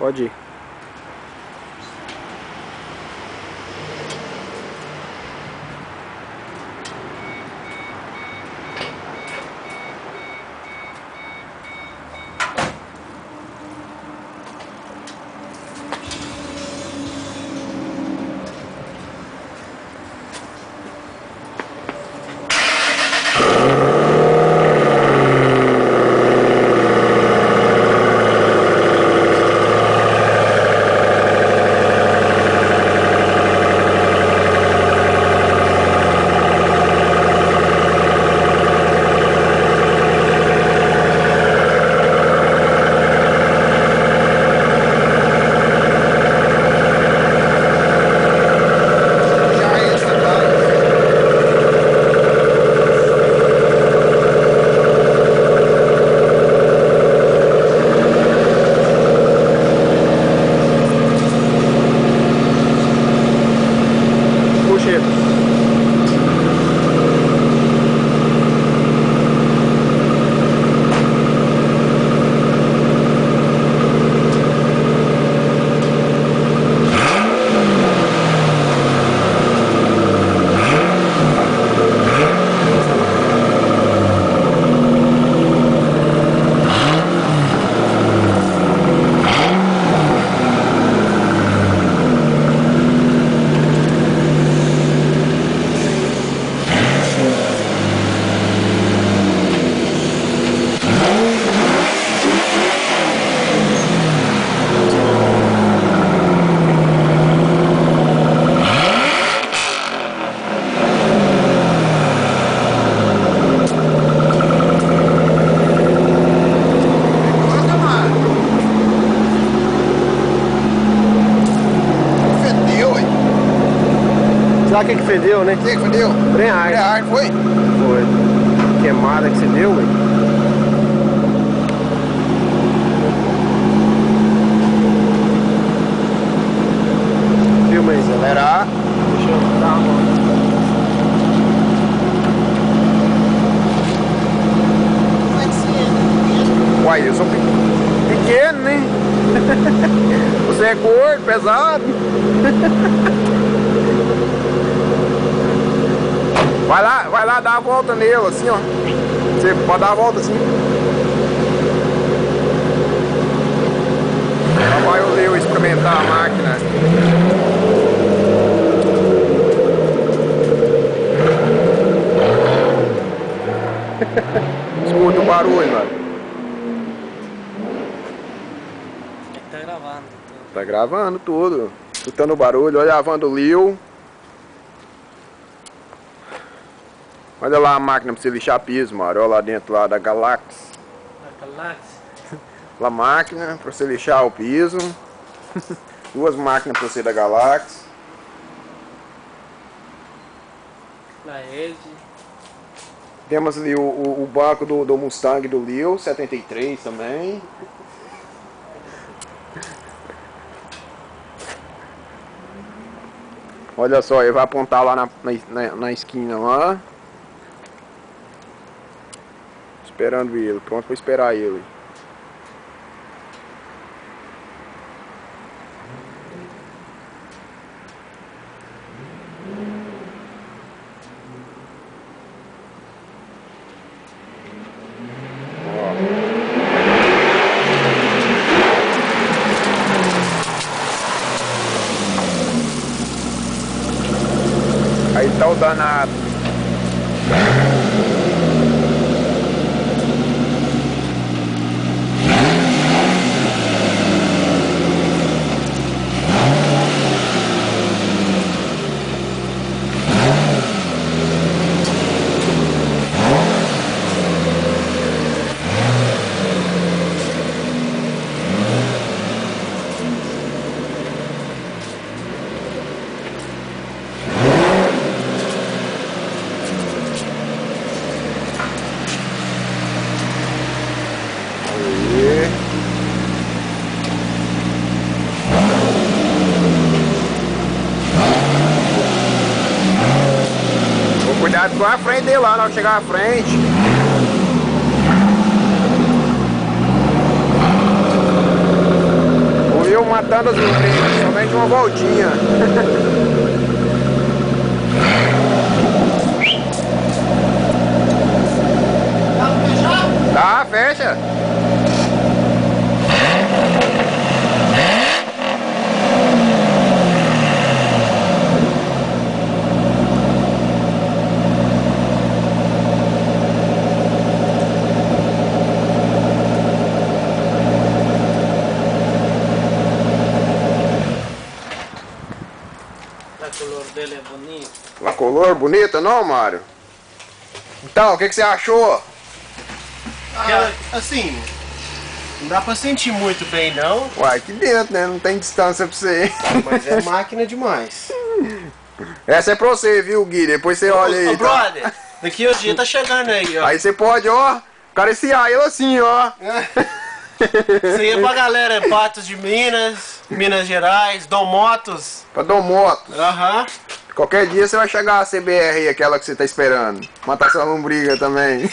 Pode ir. Sabe o que fedeu, né? O que fedeu? Embreagem. Embreagem, foi? Foi. Queimada que você deu, velho. Filma aí, Acelerar. deixa eu dar uma volta. Como é que você é? Uai, eu sou pequeno, né? Você é gordo, pesado. Vai lá dar a volta nele, assim, ó. Você pode dar a volta assim. Lá vai o Leo experimentar a máquina. Escuta o barulho, mano. Tá gravando. Tá gravando tudo. Escutando o barulho, olha a van do Leo. Olha lá a máquina pra você lixar piso, mano. Olha lá dentro lá da Galax. Da Galáxia. Lá a máquina pra você lixar o piso. Duas máquinas pra você da Galax. Da Edge. Temos ali o banco do Mustang do Leo, 73 também. Olha só, ele vai apontar lá na esquina lá. Esperando ele, pronto pra esperar ele. Aí tá o danado. Cuidado com a frente dele lá, não chegar à frente. matando as lombrigas, somente uma voltinha. Dá pra fechar? Tá, fecha. A color dele é bonito. A color bonita, não, Mário? Então, o que você achou? Assim, não dá pra sentir muito bem não, Uai, aqui dentro, né? Não tem distância pra você. mas é máquina demais. Essa é pra você, viu, Gui? Depois você olha aí. Ô, brother, daqui o dia tá chegando aí, ó. Aí você pode, ó, cariciar ele assim, ó. Isso aí é pra galera, Patos de Minas, Minas Gerais, Dom Motos. Pra Dom Motos. Aham. Qualquer dia você vai chegar a CBR aí, aquela que você tá esperando. Matar sua lombriga também.